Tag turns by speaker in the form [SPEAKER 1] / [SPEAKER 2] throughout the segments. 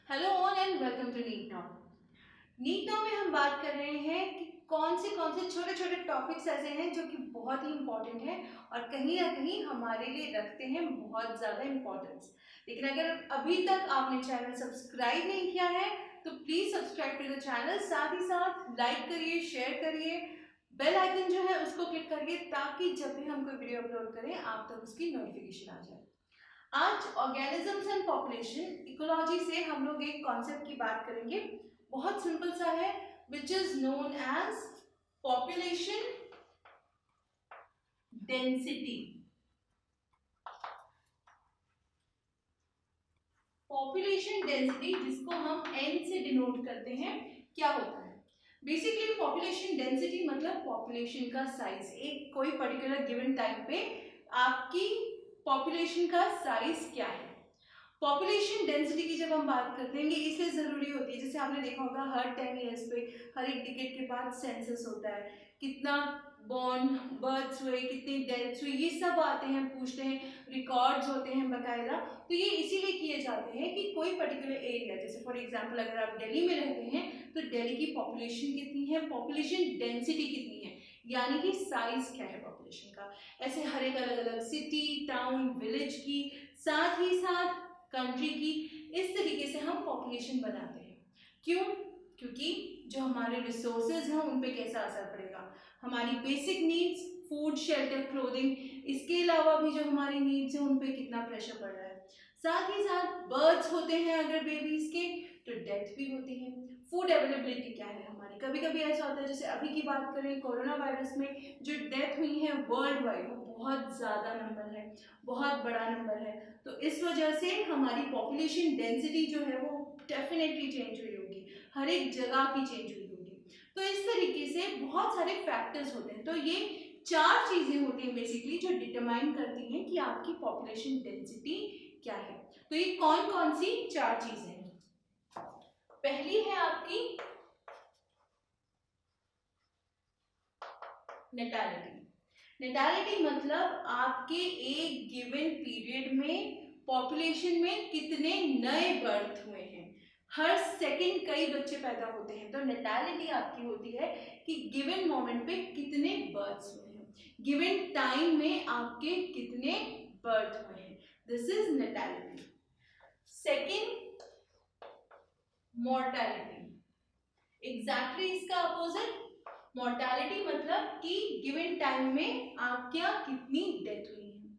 [SPEAKER 1] Hello all and welcome to NEET now. NEET now में हम बात कर रहे हैं कि कौन से छोटे छोटे टॉपिक्स ऐसे हैं जो कि बहुत ही इंपॉर्टेंट हैं और कहीं ना कहीं हमारे लिए रखते हैं बहुत ज़्यादा इंपॉर्टेंस। लेकिन अगर अभी तक आपने चैनल सब्सक्राइब नहीं किया है तो please subscribe to the channel, साथ ही साथ लाइक करिए, शेयर करिए, बेल आइकन जो है उसको क्लिक करिए ताकि जब भी हम कोई वीडियो अपलोड करें आप तक उसकी नोटिफिकेशन आ जाए। आज ऑर्गेनिजम्स एंड पॉपुलेशन इकोलॉजी से हम लोग एक कॉन्सेप्ट की बात करेंगे, बहुत सिंपल सा है, which is known as population density. Population density जिसको हम एन से डिनोट करते हैं, क्या होता है? बेसिकली पॉपुलेशन डेंसिटी मतलब पॉपुलेशन का साइज, एक कोई पर्टिकुलर गिवन टाइम पे आपकी पॉपुलेशन का साइज क्या है। पॉपुलेशन डेंसिटी की जब हम बात करते हैं, ये इसलिए ज़रूरी होती है, जैसे आपने देखा होगा हर 10 ईयर्स पे, हर एक डिकेड के बाद सेंसस होता है, कितना बॉर्न बर्थ्स हुए, कितनी डेथ्स हुई, ये सब आते हैं, पूछते हैं, रिकॉर्ड्स होते हैं बकायदा। तो ये इसीलिए किए जाते हैं कि कोई पर्टिकुलर एरिया, जैसे फॉर एग्जांपल अगर आप दिल्ली में रहते हैं तो दिल्ली की पॉपुलेशन कितनी है, पॉपुलेशन डेंसिटी कितनी है, यानी कि साइज क्या है पॉपुलेशन का। ऐसे हर एक अलग अलग सिटी, टाउन, विलेज की, साथ ही साथ कंट्री की, इस तरीके से हम पॉपुलेशन बनाते हैं। क्यों? क्योंकि जो हमारे रिसोर्सेज हैं उन पे कैसा असर पड़ेगा, हमारी basic needs, food, shelter, clothing, इसके अलावा भी जो हमारी नीड्स हैं उन पे कितना प्रेशर पड़ रहा है। साथ ही साथ बर्थ्स होते हैं अगर बेबीज के, तो डेथ भी होती है। फूड अवेलेबिलिटी क्या है हमारी, कभी कभी ऐसा होता है, जैसे अभी की बात करें कोरोना वायरस में जो डेथ हुई है वर्ल्ड वाइड, वो बहुत ज़्यादा नंबर है, बहुत बड़ा नंबर है। तो इस वजह से हमारी पॉपुलेशन डेंसिटी जो है वो डेफिनेटली चेंज हुई होगी, हर एक जगह की चेंज हुई होगी। तो इस तरीके से बहुत सारे फैक्टर्स होते हैं। तो ये चार चीजें होती हैं बेसिकली जो डिटरमाइन करती हैं कि आपकी पॉपुलेशन डेंसिटी क्या है। तो ये कौन कौन सी चार चीजें हैं? पहली है आपकी नेटालिटी। नेटालिटी मतलब आपके एक गिवन पीरियड में पॉपुलेशन में कितने नए बर्थ हुए हैं। हर सेकंड कई बच्चे पैदा होते हैं, तो नेटालिटी आपकी होती है कि गिवन मोमेंट पे कितने बर्थ्स हुए हैं, गिवन टाइम में आपके कितने बर्थ हुए हैं। This is natality. Second, mortality, exactly इसका अपोजिट। मॉर्टेलिटी मतलब कि गिवन टाइम में आपके कितनी डेथ हुई है।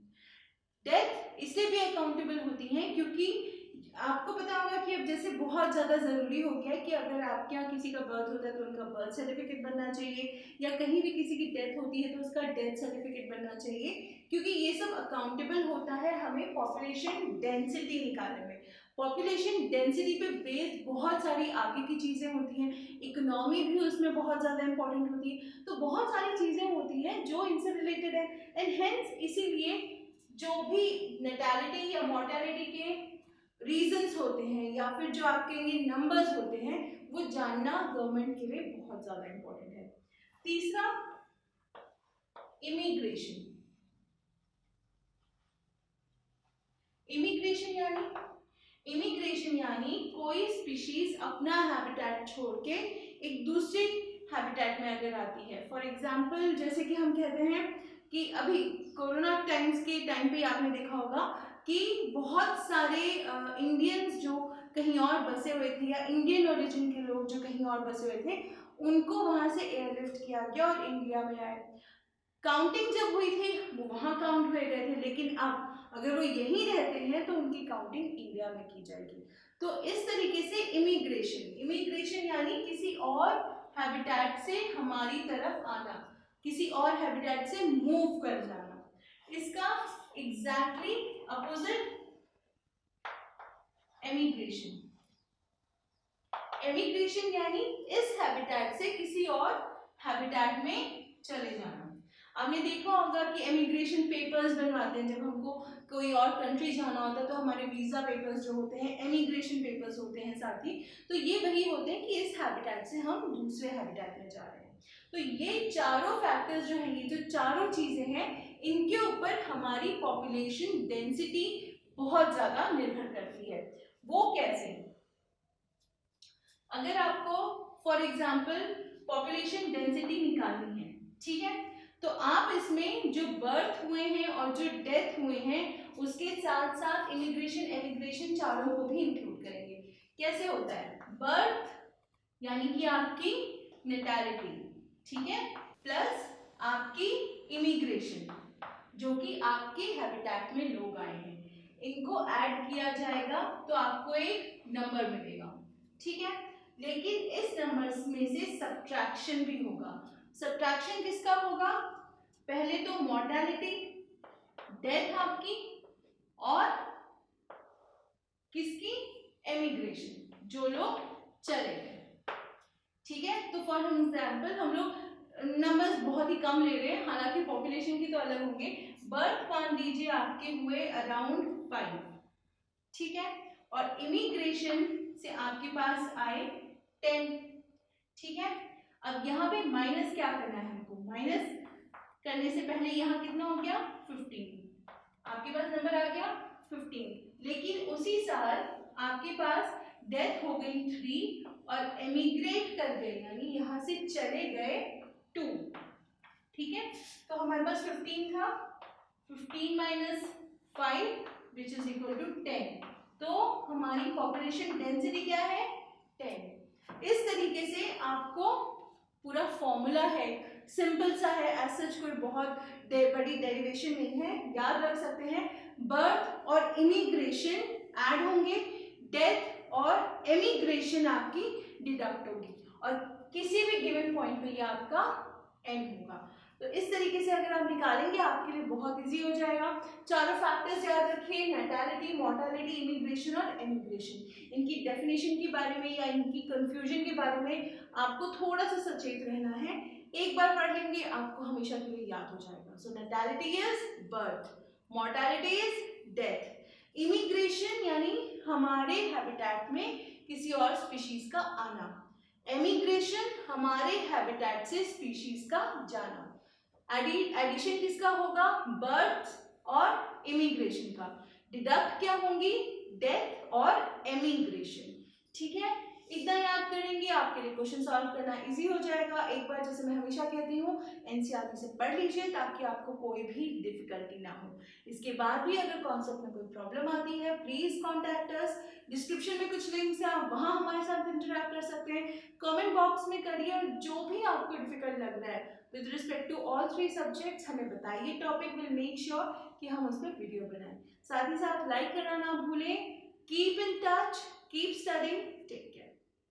[SPEAKER 1] डेथ इसलिए भी अकाउंटेबल होती है क्योंकि आपको पता होगा कि अब जैसे बहुत ज़्यादा ज़रूरी हो गया है कि अगर आपके यहाँ किसी का बर्थ होता है तो उनका बर्थ सर्टिफिकेट बनना चाहिए, या कहीं भी किसी की डेथ होती है तो उसका डेथ सर्टिफिकेट बनना चाहिए, क्योंकि ये सब अकाउंटेबल होता है हमें पॉपुलेशन डेंसिटी निकालने में। पॉपुलेशन डेंसिटी पे बेस्ड बहुत सारी आगे की चीज़ें होती हैं, इकोनॉमी भी उसमें बहुत ज़्यादा इंपॉर्टेंट होती है, तो बहुत सारी चीज़ें होती हैं जो इनसे रिलेटेड है। एंड हेंस इसीलिए जो भी नेटालिटी या मॉर्टेलिटी के रीजंस होते हैं या फिर जो आपके ये नंबर्स होते हैं वो जानना गवर्नमेंट के लिए बहुत ज्यादा इंपॉर्टेंट है। तीसरा, इमिग्रेशन। इमिग्रेशन यानी कोई स्पीशीज अपना हैबिटेट छोड़ के एक दूसरे हैबिटेट में अगर आती है। फॉर एग्जाम्पल जैसे कि हम कहते हैं कि अभी कोरोना टाइम्स के टाइम पे आपने देखा होगा कि बहुत सारे इंडियंस जो कहीं और बसे हुए थे या इंडियन ओरिजिन के लोग जो कहीं और बसे हुए थे, उनको वहां से एयरलिफ्ट किया गया और इंडिया में आए। काउंटिंग जब हुई थी वो वहां काउंट हुए गए थे, लेकिन अब अगर वो यहीं रहते हैं तो उनकी काउंटिंग इंडिया में की जाएगी। तो इस तरीके से इमिग्रेशन यानी किसी और हैबिटेट से हमारी तरफ आना, किसी और हैबिटेट से मूव कर जाना। इसका एग्जैक्टली अपोजिट एमिग्रेशन। एमिग्रेशन यानी इस हैबिटेट से किसी और हैबिटेट में चले जाना। आपने देखा होगा कि एमिग्रेशन पेपर्स बनवाते हैं, जब हमको कोई और कंट्री जाना होता है तो हमारे वीजा पेपर्स जो होते हैं एमिग्रेशन पेपर्स होते हैं साथ ही। तो ये वही होते हैं कि इस हैबिटेट से हम दूसरे हैबिटेट में जा रहे हैं। तो ये चारों फैक्टर्स जो हैं, ये जो चारों चीजें हैं, इनके ऊपर हमारी पॉपुलेशन डेंसिटी बहुत ज्यादा निर्भर करती है। वो कैसे? अगर आपको फॉर एग्जाम्पल पॉपुलेशन डेंसिटी निकालनी है, ठीक है, तो आप इसमें जो बर्थ हुए हैं और जो डेथ हुए हैं उसके साथ साथ इमिग्रेशन एमिग्रेशन चारों को भी इंक्लूड करेंगे। कैसे होता है, बर्थ यानी कि आपकी नेटैलिटी, ठीक है, प्लस आपकी इमिग्रेशन जो कि आपके हैबिटेट में लोग आए हैं, इनको ऐड किया जाएगा तो आपको एक नंबर मिलेगा, ठीक है। लेकिन इस नंबर्स में से सब्ट्रैक्शन भी होगा। सब्ट्रैक्शन किसका होगा, पहले तो मॉर्टेलिटी डेथ आपकी और किसकी, एमिग्रेशन, जो लोग चले गए, ठीक है। तो फॉर एग्जाम्पल हम लोग नंबर्स बहुत ही कम ले रहे हैं, हालांकि पॉपुलेशन की तो अलग होंगे। बर्थ मान लीजिए आपके हुए अराउंड 5, ठीक है, और इमिग्रेशन से आपके पास आए 10, ठीक है। अब यहाँ पे माइनस क्या करना है हमको, माइनस करने से पहले यहाँ कितना हो गया 15, आपके पास नंबर आ गया 15, लेकिन उसी साल आपके पास डेथ हो गई 3 और एमिग्रेट कर गए यानी यहाँ से चले गए 2, ठीक है। तो हमारे पास 15 था, 15 minus 5 which is equal to 10, तो हमारी पॉपुलेशन डेंसिटी क्या है 10। इस तरीके से आपको पूरा फॉर्मूला है, सिंपल सा है, एज सच कोई बहुत बड़ी डेरिवेशन नहीं है, याद रख सकते हैं। बर्थ और इमिग्रेशन ऐड होंगे, डेथ और एमिग्रेशन आपकी डिडक्ट होगी और किसी भी गिवन पॉइंट पे ये आपका एंड होगा। तो इस तरीके से अगर आप निकालेंगे आपके लिए बहुत इजी हो जाएगा। चारों फैक्टर्स याद रखिए, नेटैलिटी, मॉर्टेलिटी, इमिग्रेशन और एमिग्रेशन। इनकी डेफिनेशन के बारे में या इनकी कंफ्यूजन के बारे में आपको थोड़ा सा सचेत रहना है, एक बार पढ़ लेंगे आपको हमेशा के लिए याद हो जाएगा। So natality is birth, mortality is death, immigration यानी हमारे हैबिटेट में किसी और स्पीशीज का आना, एमिग्रेशन हमारे हैबिटेट से स्पीशीज का जाना, एडिशन किसका होगा, बर्थ और इमिग्रेशन का, डिडक्ट क्या होंगी, डेथ और एमिग्रेशन, ठीक है। इतना याद करेंगे आपके लिए क्वेश्चन सॉल्व करना इजी हो जाएगा। एक बार जैसे मैं हमेशा कहती हूँ एनसीईआरटी से पढ़ लीजिए ताकि आपको कोई भी डिफिकल्टी ना हो। इसके बाद भी अगर कॉन्सेप्ट में कोई प्रॉब्लम आती है प्लीज कॉन्टैक्ट अस, डिस्क्रिप्शन में कुछ लिंक्स हैं, आप वहाँ हमारे साथ इंटरेक्ट कर सकते हैं, कमेंट बॉक्स में करिए और जो भी आपको डिफिकल्ट लग रहा है with respect to all 3 subjects हमें बताइए, टॉपिक विल मेक श्योर कि हम उस पर वीडियो बनाएं। साथ ही साथ लाइक करना ना भूलें। Keep in touch, keep studying, take care.